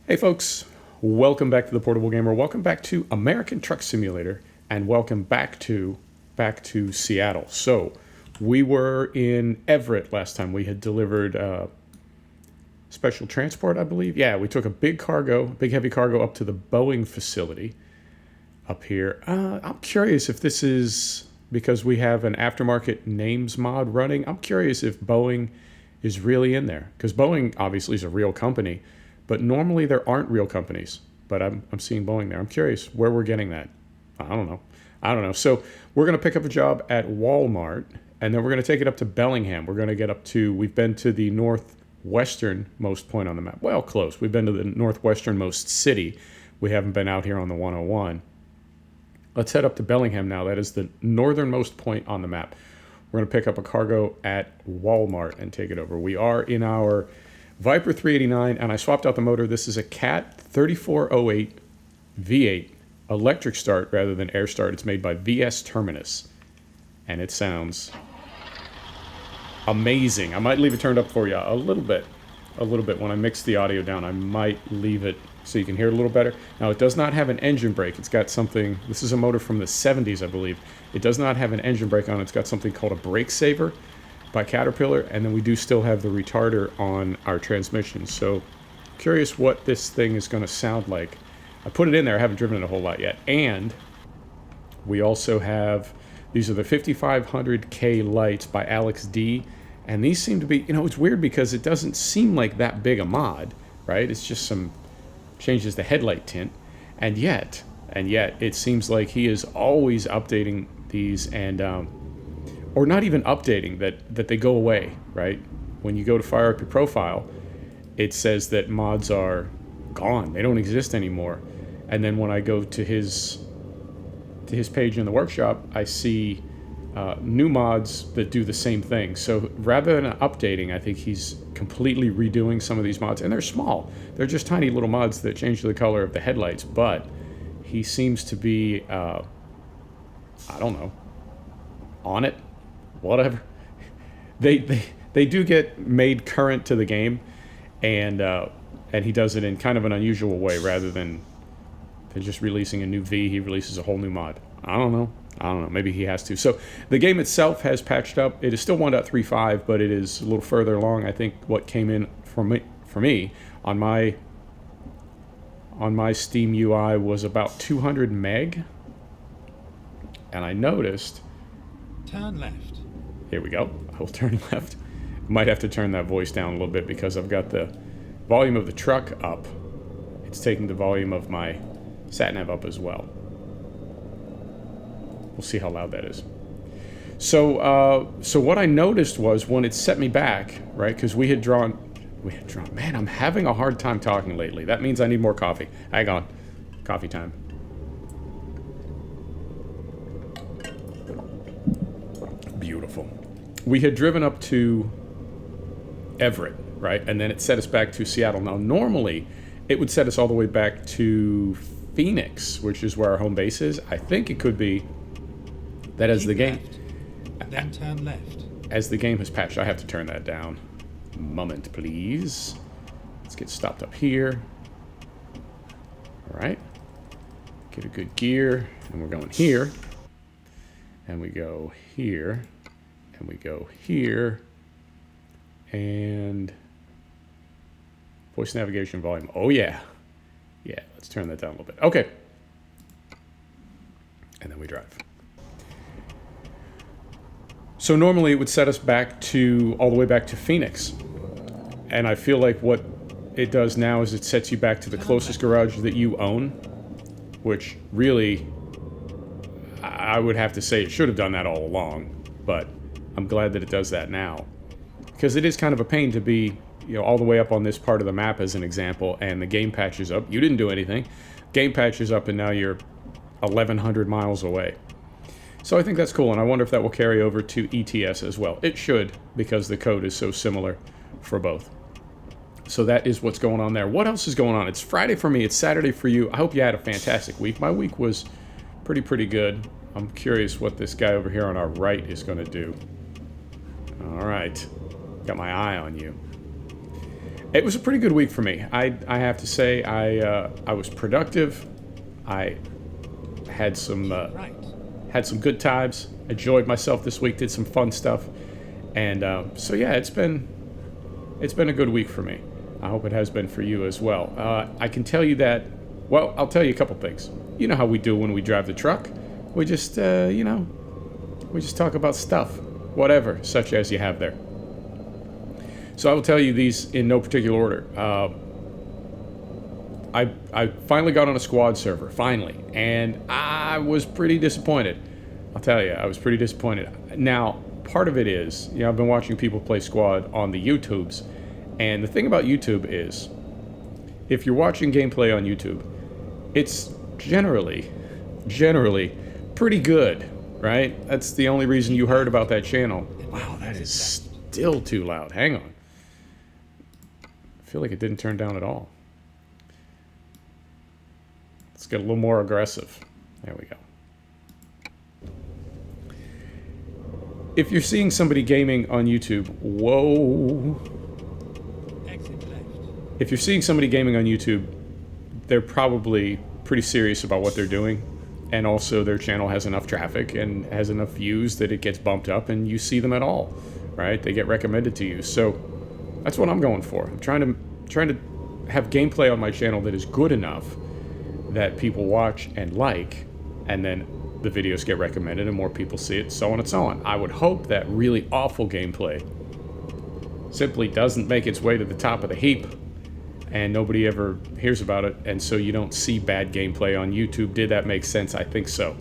Hey folks, welcome back to the Portable Gamer. Welcome back to American Truck Simulator, and welcome back to Seattle. So, we were in Everett last time. We had delivered special transport, I believe. Yeah, we took a big heavy cargo up to the Boeing facility up here. I'm curious if this is because we have an aftermarket names mod running. I'm curious if Boeing is really in there, because Boeing obviously is a real company. But normally there aren't real companies. But I'm seeing Boeing there. I'm curious where we're getting that. I don't know. So we're going to pick up a job at Walmart, and then we're going to take it up to Bellingham. We're going to get up to, we've been to the northwesternmost point on the map. Well, close. We've been to the northwesternmost city. We haven't been out here on the 101. Let's head up to Bellingham now. That is the northernmost point on the map. We're going to pick up a cargo at Walmart and take it over. We are in our Viper 389, and I swapped out the motor. This is a Cat 3408 V8 electric start rather than air start. It's made by VS Terminus, and it sounds amazing. I might leave it turned up for you a little bit. When I mix the audio down, I might leave it so you can hear it a little better. Now, it does not have an engine brake. It's got something, this is a motor from the 70s, I believe. It does not have an engine brake on it. It's got something called a brake saver by Caterpillar, and then we do still have the retarder on our transmission. So curious what this thing is going to sound like. I put it in there. I haven't driven it a whole lot yet. And we also have, these are the 5500K lights by Alex D, and these seem to be, it's weird because it doesn't seem like that big a mod, right? It's just some changes the headlight tint, and yet it seems like he is always updating these, and or not even updating, that they go away, right? When you go to fire up your profile, it says that mods are gone. They don't exist anymore. And then when I go to his page in the workshop, I see new mods that do the same thing. So rather than updating, I think he's completely redoing some of these mods. And they're small. They're just tiny little mods that change the color of the headlights. But he seems to be, I don't know, on it. Whatever. They do get made current to the game, and he does it in kind of an unusual way. Rather than just releasing a new V, he releases a whole new mod. I don't know. Maybe he has to. So the game itself has patched up. It is still 1.35, but it is a little further along. I think what came in for me on my Steam UI was about 200 meg, and I noticed. Turn left. Here we go. I will turn left. Might have to turn that voice down a little bit because I've got the volume of the truck up. It's taking the volume of my sat-nav up as well. We'll see how loud that is. So what I noticed was when it set me back, right? Because we had drawn. Man, I'm having a hard time talking lately. That means I need more coffee. Hang on. Coffee time. Beautiful. We had driven up to Everett, right? And then it set us back to Seattle. Now, normally, it would set us all the way back to Phoenix, which is where our home base is. I think it could be that as the game... Then turn left. As the game has patched, I have to turn that down. Moment, please. Let's get stopped up here. All right. Get a good gear. And we're going here. And we go here. And we go here. And voice navigation volume. Oh, yeah. Yeah, let's turn that down a little bit. Okay. And then we drive. So normally it would set us back to, all the way back to Phoenix. And I feel like what it does now is it sets you back to the closest garage that you own, which really, I would have to say it should have done that all along, but I'm glad that it does that now. Because it is kind of a pain to be, all the way up on this part of the map as an example, and the game patches up. You didn't do anything. Game patches up, and now you're 1,100 miles away. So I think that's cool, and I wonder if that will carry over to ETS as well. It should, because the code is so similar for both. So that is what's going on there. What else is going on? It's Friday for me. It's Saturday for you. I hope you had a fantastic week. My week was pretty good. I'm curious what this guy over here on our right is going to do. All right. Got my eye on you. It was a pretty good week for me. I have to say I was productive. I had some Right. had some good times. Enjoyed myself this week. Did some fun stuff, and so yeah, it's been a good week for me. I hope it has been for you as well. I can tell you that. Well, I'll tell you a couple things. You know how we do when we drive the truck. We just we just talk about stuff, whatever, such as you have there. So I will tell you these in no particular order. I finally got on a squad server, finally, and I was pretty disappointed. I'll tell you, I was pretty disappointed. Now, part of it is, I've been watching people play squad on the YouTubes, and the thing about YouTube is, if you're watching gameplay on YouTube, it's generally pretty good, right? That's the only reason you heard about that channel. Wow, that is still too loud. Hang on. I feel like it didn't turn down at all. Let's get a little more aggressive. There we go. If you're seeing somebody gaming on YouTube, whoa. Exit left. If you're seeing somebody gaming on YouTube, they're probably pretty serious about what they're doing. And also their channel has enough traffic and has enough views that it gets bumped up and you see them at all, right? They get recommended to you. So that's what I'm going for. I'm trying to have gameplay on my channel that is good enough that people watch and like, and then the videos get recommended and more people see it, so on and so on. I would hope that really awful gameplay simply doesn't make its way to the top of the heap and nobody ever hears about it, and so you don't see bad gameplay on YouTube. Did that make sense? I think so.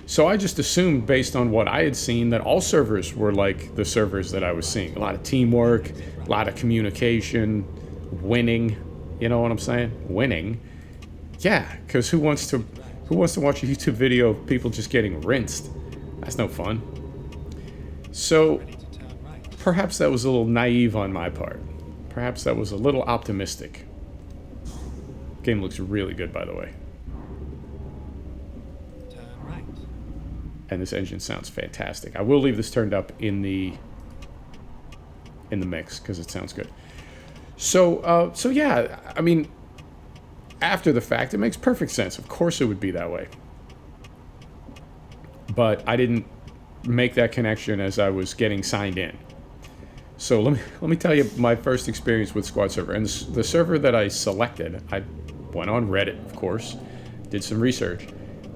So I just assumed, based on what I had seen, that all servers were like the servers that I was seeing. A lot of teamwork, a lot of communication, winning. You know what I'm saying? Winning. Yeah, because who wants to watch a YouTube video of people just getting rinsed? That's no fun. So Ready to turn right. perhaps that was a little naive on my part. Perhaps that was a little optimistic. Game looks really good, by the way. Turn right. And this engine sounds fantastic. I will leave this turned up in the mix because it sounds good. So yeah, I mean, after the fact, it makes perfect sense. Of course it would be that way. But I didn't make that connection as I was getting signed in. So let me tell you my first experience with Squad Server. And the server that I selected, I went on Reddit, of course, did some research,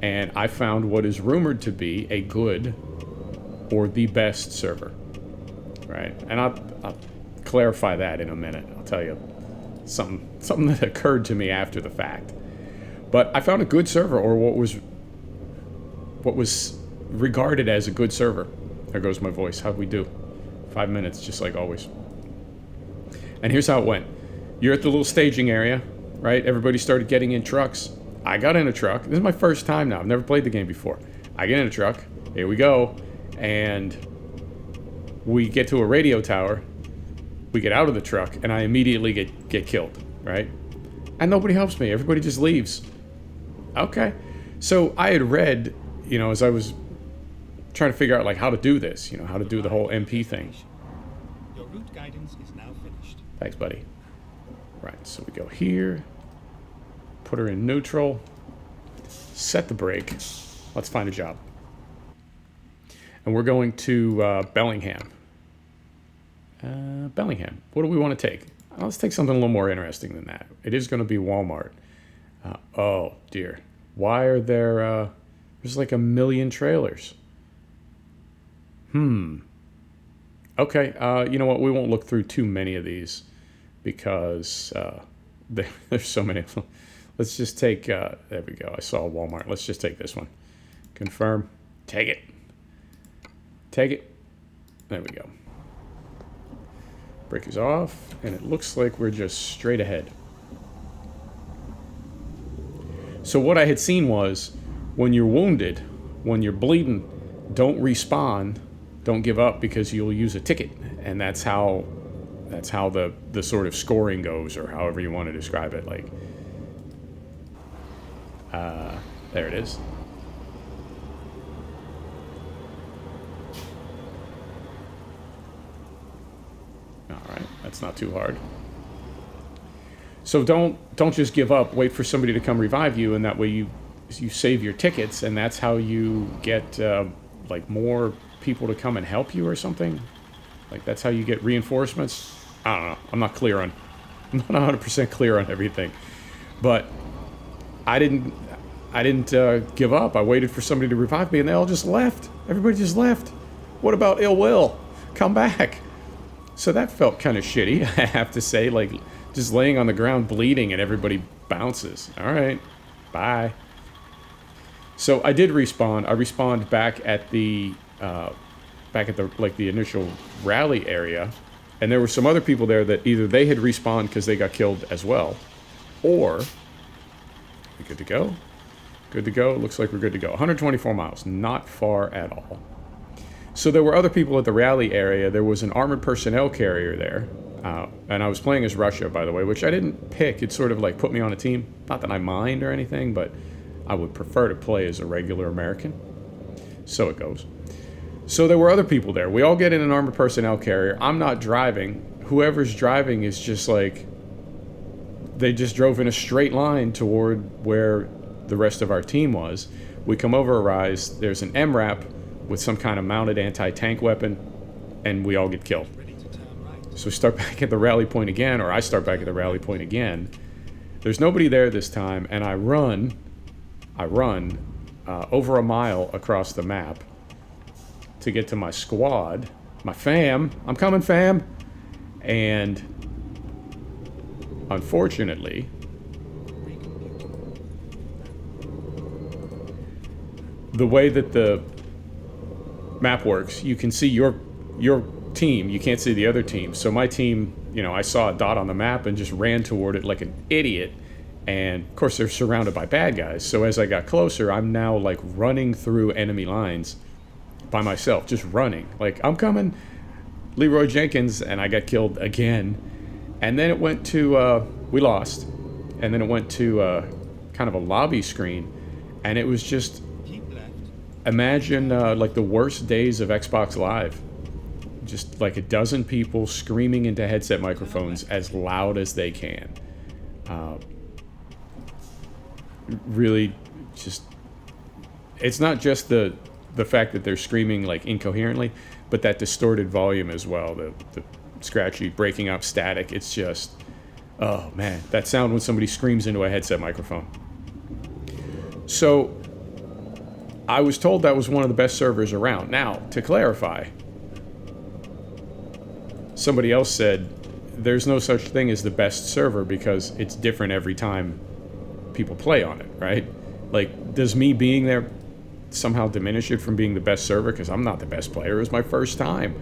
and I found what is rumored to be a good or the best server. Right? And I'll clarify that in a minute. I'll tell you something that occurred to me after the fact. But I found a good server, or what was regarded as a good server. There goes my voice. How'd we do? 5 minutes, just like always. And here's how it went. You're at the little staging area, right? Everybody started getting in trucks. I got in a truck. This is my first time now. I've never played the game before. I get in a truck. Here we go. And we get to a radio tower. We get out of the truck, and I immediately get killed, right? And nobody helps me. Everybody just leaves. Okay. So I had read, as I was trying to figure out, like, how to do this, how to do the whole MP thing. Your route guidance is now finished. Thanks, buddy. Right, so we go here. Put her in neutral. Set the brake. Let's find a job. And we're going to Bellingham. Bellingham. What do we want to take? Let's take something a little more interesting than that. It is going to be Walmart. Oh, dear. Why are there... there's like 1 million trailers. Okay, you know what? We won't look through too many of these because there's so many of them. Let's just take... there we go. I saw Walmart. Let's just take this one. Confirm. Take it. Take it. There we go. Brake is off, and it looks like we're just straight ahead. So what I had seen was, when you're wounded, when you're bleeding, don't respawn, don't give up, because you'll use a ticket, and that's how the sort of scoring goes, or however you want to describe it. Like, there it is. That's not too hard. So don't just give up. Wait for somebody to come revive you, and that way you save your tickets, and that's how you get like more people to come and help you or something. Like that's how you get reinforcements. I don't know. I'm not 100% clear on everything, but I didn't give up. I waited for somebody to revive me, and they all just left. Everybody just left. What about ill will? Come back. So that felt kind of shitty, I have to say. Like just laying on the ground bleeding, and everybody bounces. All right, bye. So I did respawn. I respawned back at the like the initial rally area, and there were some other people there that either they had respawned because they got killed as well, or we good to go. Good to go. Looks like we're good to go. 124 miles, not far at all. So there were other people at the rally area. There was an armored personnel carrier there, and I was playing as Russia, by the way, which I didn't pick. It sort of like put me on a team. Not that I mind or anything, but I would prefer to play as a regular American. So it goes. So there were other people there. We all get in an armored personnel carrier. I'm not driving. Whoever's driving is just like, they just drove in a straight line toward where the rest of our team was. We come over a rise. There's an MRAP with some kind of mounted anti-tank weapon, and we all get killed. So we start back at the rally point again, or I start back at the rally point again. There's nobody there this time, and I run over a mile across the map to get to my squad, my fam. I'm coming, fam. And unfortunately, the way that the map works, you can see your team, you can't see the other team. So my team, I saw a dot on the map and just ran toward it like an idiot. And of course they're surrounded by bad guys. So as I got closer, I'm now like running through enemy lines by myself, just running. Like, I'm coming, Leroy Jenkins, and I got killed again. And then it went to, we lost. And then it went to kind of a lobby screen. And it was just, imagine like the worst days of Xbox Live. Just like a dozen people screaming into headset microphones as loud as they can. Really just, it's not just the fact that they're screaming like incoherently, but that distorted volume as well, the scratchy, breaking up static. It's just, oh man, that sound when somebody screams into a headset microphone. So I was told that was one of the best servers around. Now, to clarify, somebody else said there's no such thing as the best server because it's different every time people play on it, right? Like, does me being there somehow diminish it from being the best server? Because I'm not the best player. It was my first time.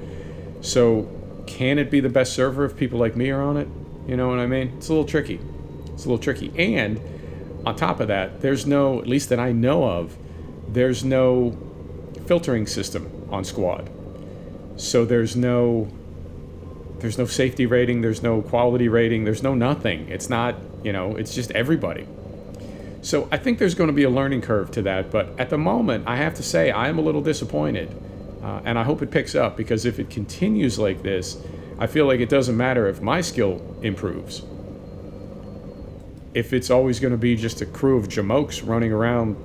So can it be the best server if people like me are on it? You know what I mean? It's a little tricky. And on top of that, there's no, at least that I know of, there's no filtering system on Squad. So there's no safety rating, there's no quality rating, there's no nothing. It's not, it's just everybody. So I think there's going to be a learning curve to that, but at the moment, I have to say I am a little disappointed, and I hope it picks up, because if it continues like this, I feel like it doesn't matter if my skill improves. If it's always going to be just a crew of jamokes running around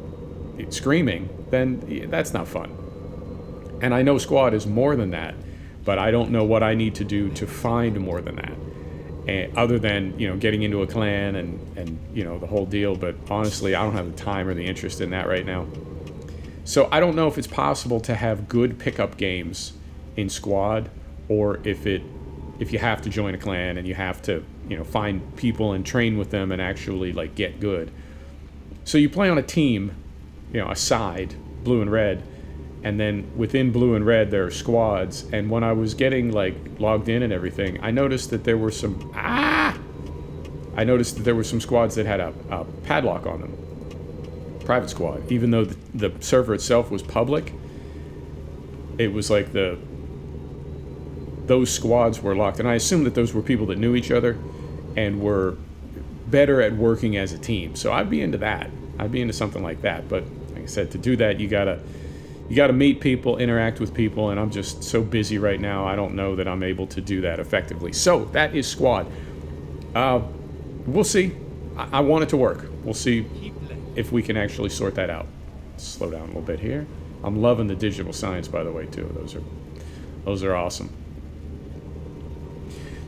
screaming, then that's not fun. And I know Squad is more than that, but I don't know what I need to do to find more than that. And other than, getting into a clan and the whole deal. But honestly, I don't have the time or the interest in that right now. So I don't know if it's possible to have good pickup games in Squad, or if you have to join a clan and you have to, find people and train with them and actually like get good. So you play on a team, a side, blue and red, and then within blue and red there are squads. And when I was getting like logged in and everything, I noticed that there were some squads that had a padlock on them. Private squad. Even though the server itself was public, it was like those squads were locked. And I assumed that those were people that knew each other and were better at working as a team. So I'd be into that. I'd be into something like that. But like I said, to do that, you gotta you got to meet people, interact with people, and I'm just so busy right now. I don't know that I'm able to do that effectively. So that is Squad. We'll see. I want it to work. We'll see if we can actually sort that out. Slow down a little bit here. I'm loving the digital signs, by the way, too. Those are awesome.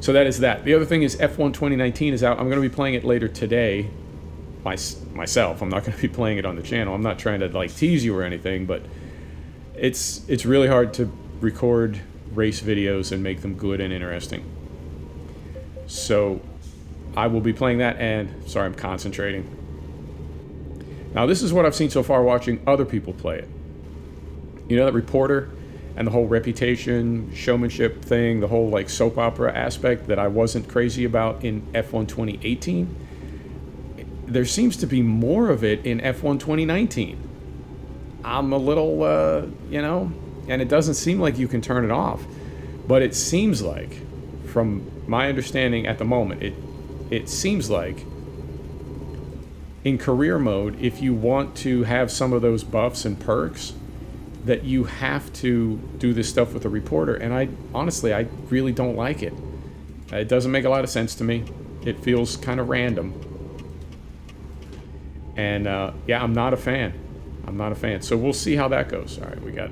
So that is that. The other thing is F1 2019 is out. I'm going to be playing it later today. Myself. I'm not going to be playing it on the channel. I'm not trying to like tease you or anything, but it's really hard to record race videos and make them good and interesting. So I will be playing that, and sorry, I'm concentrating. Now this is what I've seen so far watching other people play it. You know that reporter and the whole reputation, showmanship thing, the whole like soap opera aspect that I wasn't crazy about in F1 2018? There seems to be more of it in F1 2019. I'm a little, you know, and it doesn't seem like you can turn it off. But it seems like, from my understanding at the moment, it seems like in career mode, if you want to have some of those buffs and perks, that you have to do this stuff with a reporter. And I really don't like it. It doesn't make a lot of sense to me. It feels kind of random. And yeah, I'm not a fan. I'm not a fan. So we'll see how that goes. All right, we got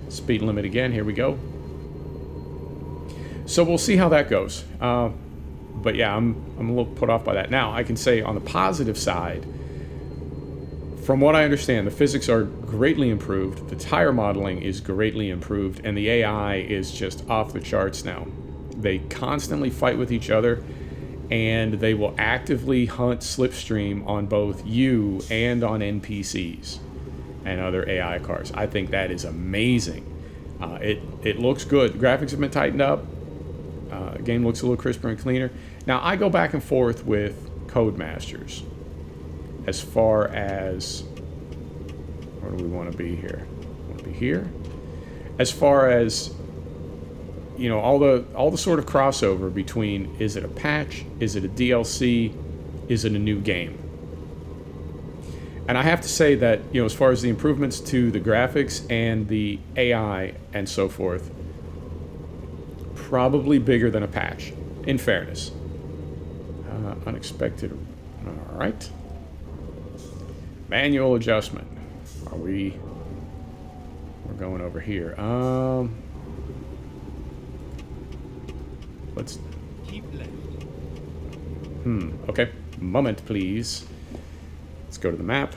speed limit again. Here we go. So we'll see how that goes. But yeah, I'm a little put off by that. Now, I can say on the positive side, from what I understand, the physics are greatly improved, the tire modeling is greatly improved, and the AI is just off the charts now. They constantly fight with each other, and they will actively hunt slipstream on both you and on NPCs and other AI cars. I think that is amazing. It looks good. The graphics have been tightened up. The game looks a little crisper and cleaner. Now, I go back and forth with Codemasters as far as, where do we want to be here? Want to be here? As far as, you know, all the sort of crossover between, is it a patch, is it a DLC, is it a new game? And I have to say that, you know, as far as the improvements to the graphics and the AI and so forth, probably bigger than a patch, in fairness. Unexpected. All right. Manual adjustment. We're going over here. Let's Keep left. okay. Moment, please. Let's go to the map.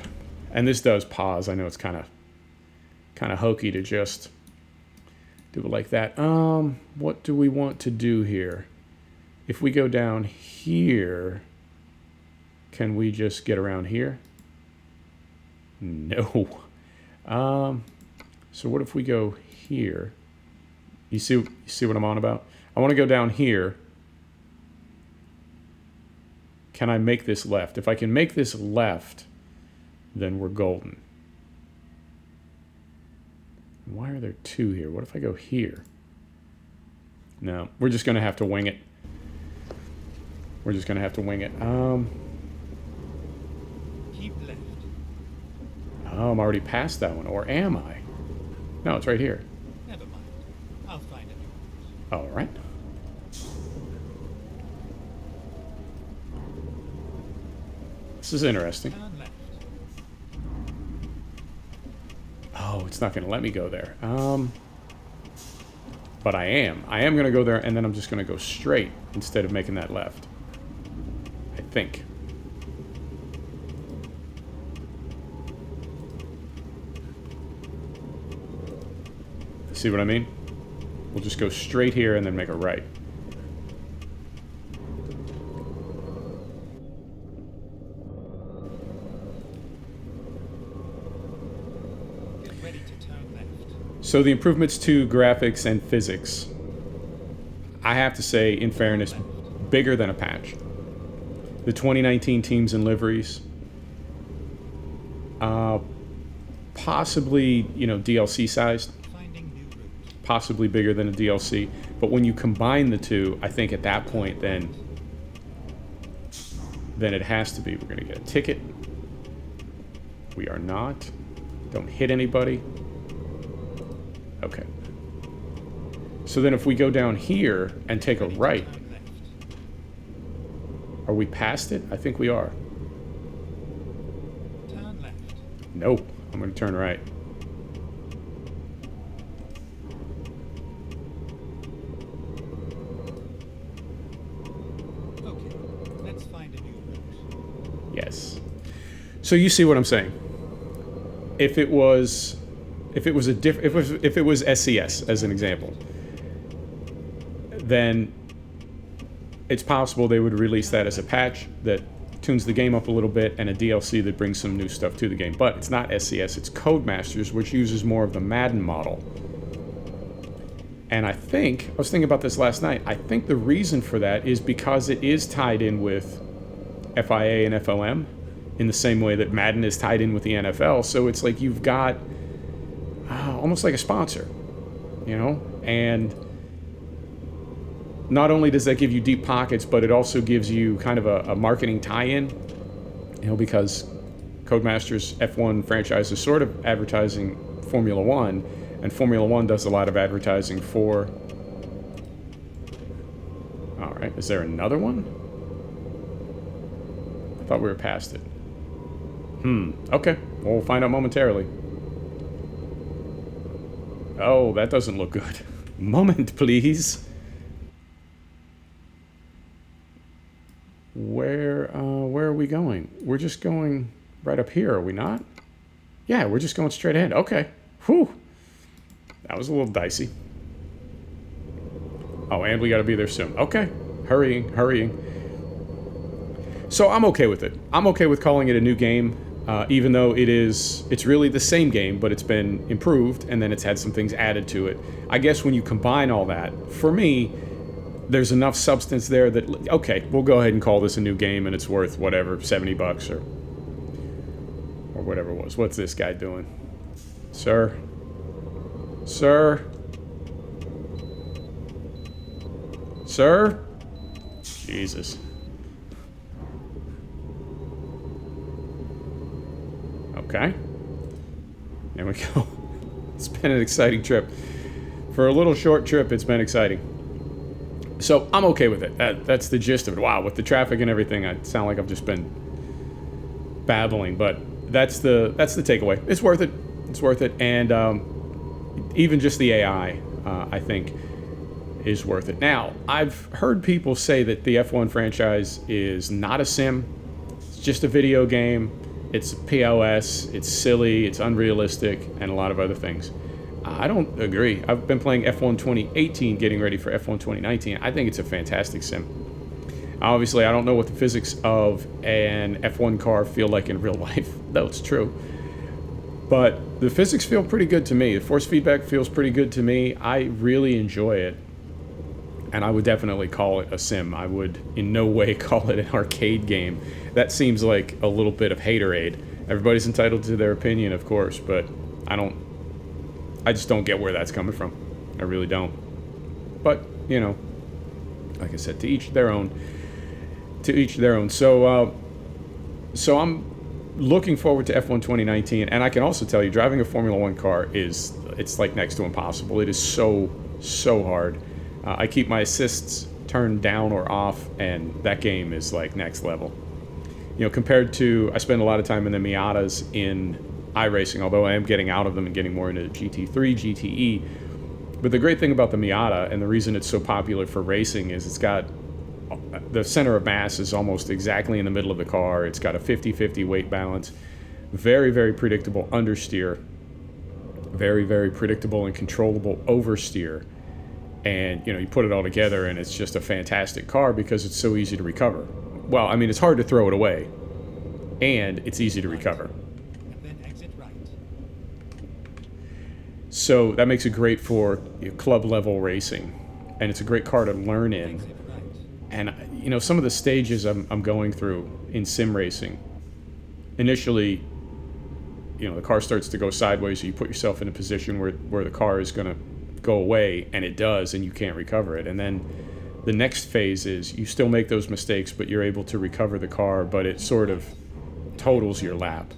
And this does pause. I know it's kind of hokey to just do it like that. What do we want to do here? If we go down here, can we just get around here? No. So what if we go here? You see what I'm on about? I want to go down here. Can I make this left? If I can make this left, then we're golden. Why are there two here? What if I go here? No, we're just going to have to wing it. We're just going to have to wing it. Keep left. Oh, I'm already past that one. Or am I? No, it's right here. Never mind. I'll find a new route. All right. This is interesting. Turn left. Oh, it's not going to let me go there. But I am. I am going to go there, and then I'm just going to go straight instead of making that left. I think. See what I mean? We'll just go straight here and then make a right. Get ready to turn left. So the improvements to graphics and physics, I have to say, in fairness, bigger than a patch. The 2019 teams and liveries, possibly, you know, DLC sized, Finding new route. possibly bigger than a DLC. But when you combine the two, I think at that point, then it has to be. We're going to get a ticket. We are not. Don't hit anybody. Okay. So then if we go down here and take a Ready to right, turn left. are we past it? I think we are. Turn left. Nope. I'm going to turn right. Okay, let's find a new route. Yes. So you see what I'm saying? If it was SCS as an example, then it's possible they would release that as a patch that tunes the game up a little bit and a DLC that brings some new stuff to the game. But it's not SCS, it's Codemasters, which uses more of the Madden model. And I was thinking about this last night, I think the reason for that is because it is tied in with FIA and FLM in the same way that Madden is tied in with the NFL. So it's like you've got almost like a sponsor, you know? And not only does that give you deep pockets, but it also gives you kind of a marketing tie-in, you know, because Codemasters F1 franchise is sort of advertising Formula One, and Formula One does a lot of advertising for... All right, is there another one? I thought we were past it. Okay, well, we'll find out momentarily. Oh, that doesn't look good. Moment, please. Where are we going? We're just going right up here, are we not? Yeah, we're just going straight ahead. Okay. Whew. That was a little dicey. Oh, and we got to be there soon. Okay. Hurrying. So I'm okay with it. I'm okay with calling it a new game, even though it's really the same game, but it's been improved, and then it's had some things added to it. I guess when you combine all that, for me, there's enough substance there that, okay, we'll go ahead and call this a new game, and it's worth whatever, $70 or whatever it was. What's this guy doing? Sir? Sir? Sir? Jesus. Okay. There we go. It's been an exciting trip. For a little short trip, it's been exciting. So I'm okay with it. That's the gist of it. Wow, with the traffic and everything, I sound like I've just been babbling, but that's the takeaway. It's worth it. It's worth it, and even just the AI, I think, is worth it. Now, I've heard people say that the F1 franchise is not a sim. It's just a video game. It's POS. It's silly. It's unrealistic, and a lot of other things. I don't agree. I've been playing F1 2018, getting ready for F1 2019. I think it's a fantastic sim. Obviously, I don't know what the physics of an F1 car feel like in real life, though it's true. But the physics feel pretty good to me. The force feedback feels pretty good to me. I really enjoy it. And I would definitely call it a sim. I would in no way call it an arcade game. That seems like a little bit of haterade. Everybody's entitled to their opinion, of course, but I just don't get where that's coming from. I really don't. But, you know, like I said, to each their own. To each their own. So I'm looking forward to F1 2019, and I can also tell you, driving a Formula One car it's like next to impossible. It is so hard. I keep my assists turned down or off, and that game is like next level. You know, compared to, I spend a lot of time in the Miatas in iRacing, although I am getting out of them and getting more into GT3, GTE. But the great thing about the Miata, and the reason it's so popular for racing, is it's got the center of mass is almost exactly in the middle of the car. It's got a 50-50 weight balance. Very, very predictable understeer. Very, very predictable and controllable oversteer. And, you know, you put it all together and it's just a fantastic car because it's so easy to recover. Well, I mean, it's hard to throw it away. And it's easy to recover. And then exit right. So that makes it great for club level racing. And it's a great car to learn in. Exit right. And, you know, some of the stages I'm going through in sim racing, initially, you know, the car starts to go sideways, so you put yourself in a position where the car is going to go away, and it does, and you can't recover it. And then the next phase is you still make those mistakes, but you're able to recover the car, but it sort of totals your lap.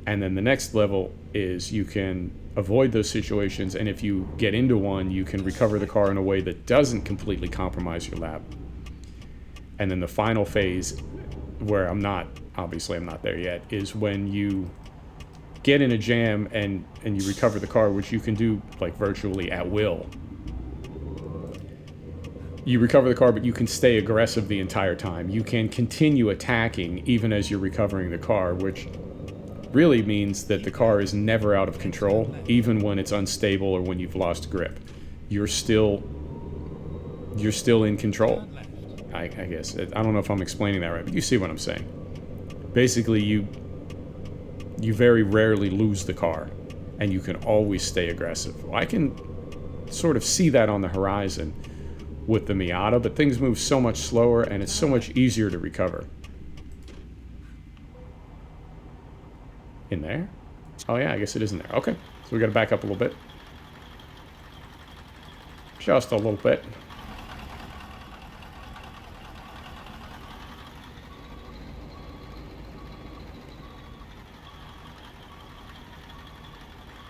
And then the next level is you can avoid those situations, and if you get into one, you can recover the car in a way that doesn't completely compromise your lap. And then the final phase, where I'm not there yet, is when you get in a jam and you recover the car, which you can do like virtually at will. You recover the car, but you can stay aggressive the entire time. You can continue attacking even as you're recovering the car, which really means that the car is never out of control, even when it's unstable or when you've lost grip. You're still in control. I guess. I don't know if I'm explaining that right, but you see what I'm saying. Basically, you very rarely lose the car, and you can always stay aggressive. Well, I can sort of see that on the horizon with the Miata, but things move so much slower, and it's so much easier to recover. In there? Oh yeah, I guess it is in there. Okay, so we gotta back up a little bit. Just a little bit.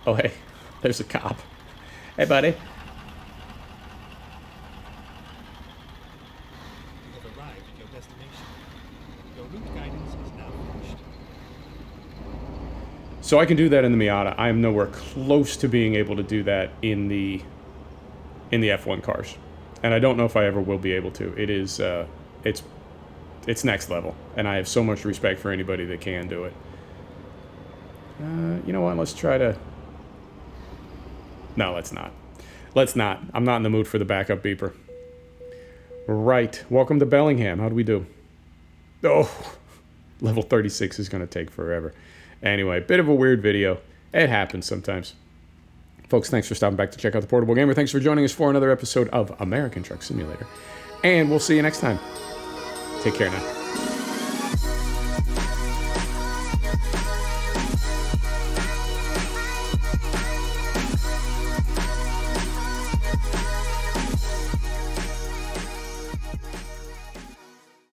Oh hey, there's a cop. Hey buddy. You have arrived at your destination. Your route guidance is now finished. So I can do that in the Miata. I am nowhere close to being able to do that in the F1 cars, and I don't know if I ever will be able to. It is it's next level, and I have so much respect for anybody that can do it. You know what? Let's try to. No, let's not. Let's not. I'm not in the mood for the backup beeper. Right. Welcome to Bellingham. How do we do? Oh, level 36 is going to take forever. Anyway, bit of a weird video. It happens sometimes. Folks, thanks for stopping back to check out The Portable Gamer. Thanks for joining us for another episode of American Truck Simulator. And we'll see you next time. Take care now.